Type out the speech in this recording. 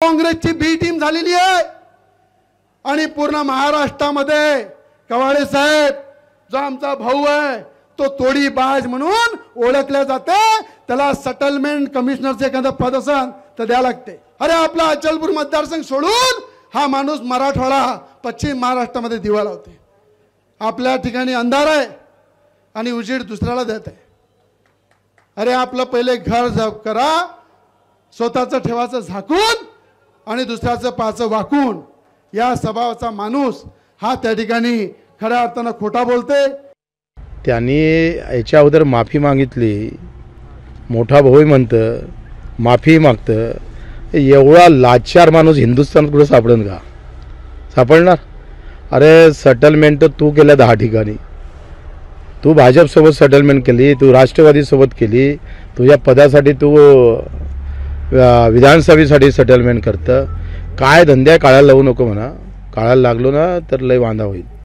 काँग्रेसची बी टीम झालेली आहे आणि पूर्ण महाराष्ट्रामध्ये कवाडे साहेब जो आमचा भाऊ आहे तो तोडीबाज म्हणून ओळखल्या जाते। त्याला सेटलमेंट कमिशनरचे एखादं पद असेल तर द्या लागते। अरे आपला अचलपूर मतदारसंघ सोडून हा माणूस मराठवाडा पश्चिम महाराष्ट्रामध्ये दिवा लावते। आपल्या ठिकाणी अंधार आहे आणि उजेड दुसऱ्याला देत आहे। अरे आपलं पहिले घर करा, स्वतःचं ठेवाचं झाकून आणि दुसऱ्याचं पाचं वाकून। या स्वभावाचा माणूस हा त्या ठिकाणी खऱ्या अर्थानं खोटा बोलते। त्यांनी याच्या अगोदर माफी मागितली, मोठा भाऊ म्हणतं माफी मागतं। एवढा लाचार माणूस हिंदुस्थानात कुठं सापडेल का? सापडणार? अरे सेटलमेंट तू केल्या 10 ठिकाणी, तू भाजपसोबत सेटलमेंट केली, तू राष्ट्रवादीसोबत केली, तुझ्या पदासाठी तू विधानसभेसाठी सेटलमेंट करतं। काय धंद्या काढायला लावू नको म्हणा, काढायला लागलो ना तर लय वांदा होईल।